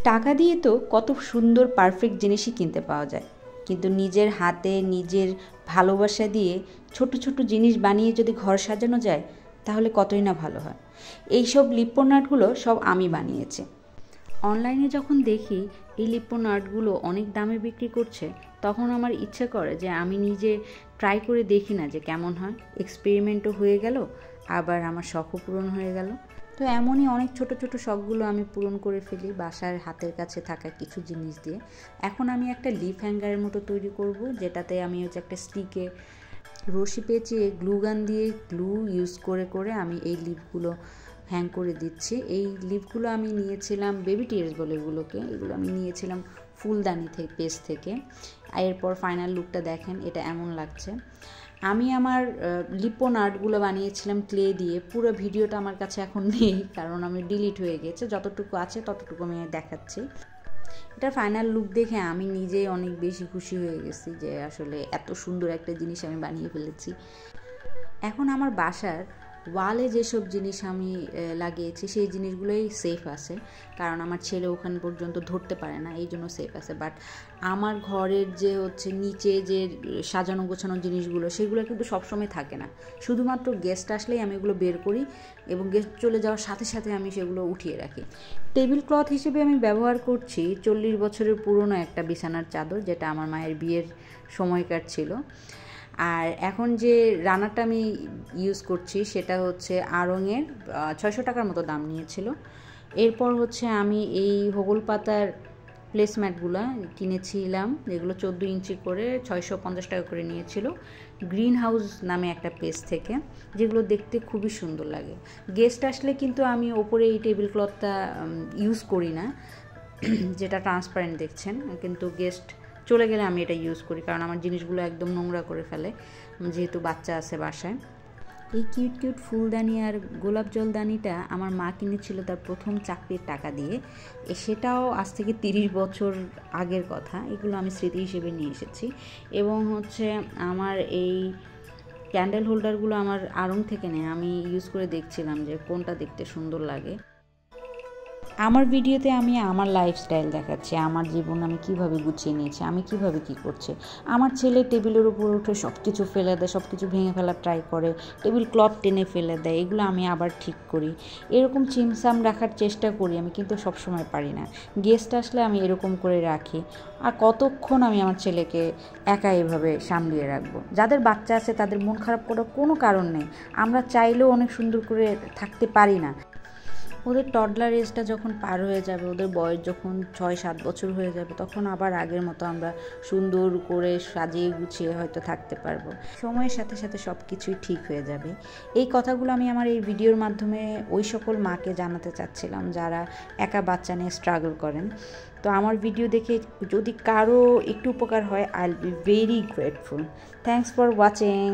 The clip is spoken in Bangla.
টাকা দিয়ে তো কত সুন্দর পারফেক্ট জিনিসই কিনতে পাওয়া যায়, কিন্তু নিজের হাতে নিজের ভালোবাসা দিয়ে ছোট ছোট জিনিস বানিয়ে যদি ঘর সাজানো যায় তাহলে কতই না ভালো হয়। এইসব লিপ্পন আর্টগুলো সব আমি বানিয়েছি। অনলাইনে যখন দেখি এই লিপ্পন আর্টগুলো অনেক দামে বিক্রি করছে, তখন আমার ইচ্ছে করে যে আমি নিজে ট্রাই করে দেখি না যে কেমন হয়। এক্সপেরিমেন্টও হয়ে গেল, আবার আমার শখও পূরণ হয়ে গেল। তো এমনই অনেক ছোট ছোট শখগুলো আমি পূরণ করে ফেলি বাসার হাতের কাছে থাকা কিছু জিনিস দিয়ে। এখন আমি একটা লিফ হ্যাঙ্গারের মতো তৈরি করব, যেটাতে আমি হচ্ছে একটা স্টিকে রশি পেঁচিয়ে গ্লুগান দিয়ে গ্লু ইউজ করে করে আমি এই লিফগুলো হ্যাং করে দিচ্ছি। এই লিফগুলো আমি নিয়েছিলাম বেবি টিয়ার্স বলে এগুলোকে, এগুলো আমি নিয়েছিলাম ফুলদানি থেকে পেজ থেকে। এরপর ফাইনাল লুকটা দেখেন, এটা এমন লাগছে। আমি আমার লিপ্পন আর্টগুলো বানিয়েছিলাম ক্লে দিয়ে। পুরো ভিডিওটা আমার কাছে এখন নেই, কারণ আমি ডিলিট হয়ে গেছে। যতটুকু আছে ততটুকু আমি দেখাচ্ছি। এটার ফাইনাল লুক দেখে আমি নিজেই অনেক বেশি খুশি হয়ে গেছি যে আসলে এত সুন্দর একটা জিনিস আমি বানিয়ে ফেলেছি। এখন আমার বাসার ওয়ালে যেসব জিনিস আমি লাগিয়েছি সেই জিনিসগুলোই সেফ আছে, কারণ আমার ছেলে ওখানে পর্যন্ত ধরতে পারে না, এই জন্য সেফ আছে। বাট আমার ঘরের যে হচ্ছে নিচে যে সাজানো গোছানো জিনিসগুলো, সেগুলো কিন্তু সবসময় থাকে না। শুধুমাত্র গেস্ট আসলেই আমি এগুলো বের করি এবং গেস্ট চলে যাওয়ার সাথে সাথে আমি সেগুলো উঠিয়ে রাখি। টেবিল ক্লথ হিসেবে আমি ব্যবহার করছি 40 বছরের পুরনো একটা বিছানার চাদর, যেটা আমার মায়ের বিয়ের সময়কার ছিল। আর এখন যে রানারটা আমি ইউজ করছি সেটা হচ্ছে আড়ংয়ের, 600 টাকার মতো দাম নিয়েছিল। এরপর হচ্ছে আমি এই হোগল পাতার প্লেসম্যাটগুলো কিনেছিলাম, যেগুলো 14 ইঞ্চি করে 650 টাকা করে নিয়েছিল গ্রিন হাউস নামে একটা পেজ থেকে, যেগুলো দেখতে খুবই সুন্দর লাগে। গেস্ট আসলে কিন্তু আমি ওপরে এই টেবিল ক্লথটা ইউজ করি না, যেটা ট্রান্সপারেন্ট দেখছেন, কিন্তু গেস্ট চলে গেলে আমি এটা ইউজ করি, কারণ আমার জিনিসগুলো একদম নোংরা করে ফেলে, যেহেতু বাচ্চা আছে বাসায়। এই কিউট কিউট ফুলদানি আর গোলাপ জলদানিটা আমার মা কিনেছিল তার প্রথম চাকরির টাকা দিয়ে। সেটাও আজ থেকে 30 বছর আগের কথা। এগুলো আমি স্মৃতি হিসেবে নিয়ে এসেছি। এবং হচ্ছে আমার এই ক্যান্ডেল হোল্ডারগুলো আমার আড়ং থেকে নেয়, আমি ইউজ করে দেখছিলাম যে কোনটা দেখতে সুন্দর লাগে। আমার ভিডিওতে আমি আমার লাইফস্টাইল দেখাচ্ছি, আমার জীবন আমি কিভাবে গুছিয়ে নিয়েছি, আমি কিভাবে কি করছি। আমার ছেলে টেবিলের উপর উঠে সব কিছু ফেলে দেয়, সব কিছু ভেঙে ফেলার ট্রাই করে, টেবিল ক্লথ টেনে ফেলে দেয়, এগুলো আমি আবার ঠিক করি। এরকম চিমসাম রাখার চেষ্টা করি আমি, কিন্তু সবসময় পারি না। গেস্ট আসলে আমি এরকম করে রাখি। আর কতক্ষণ আমি আমার ছেলেকে একা এভাবে সামলিয়ে রাখবো? যাদের বাচ্চা আছে তাদের মন খারাপ করার কোনো কারণ নেই। আমরা চাইলেও অনেক সুন্দর করে থাকতে পারি না। ওদের টডলার এজটা যখন পার হয়ে যাবে, ওদের বয়স যখন 6-7 বছর হয়ে যাবে, তখন আবার আগের মতো আমরা সুন্দর করে সাজিয়ে গুছিয়ে হয়তো থাকতে পারবো। সময়ের সাথে সাথে সব কিছুই ঠিক হয়ে যাবে। এই কথাগুলো আমি আমার এই ভিডিওর মাধ্যমে ওই সকল মাকে জানাতে চাচ্ছিলাম যারা একা বাচ্চা নিয়ে স্ট্রাগল করেন। তো আমার ভিডিও দেখে যদি কারো একটু উপকার হয়, I will be very grateful. Thanks for watching.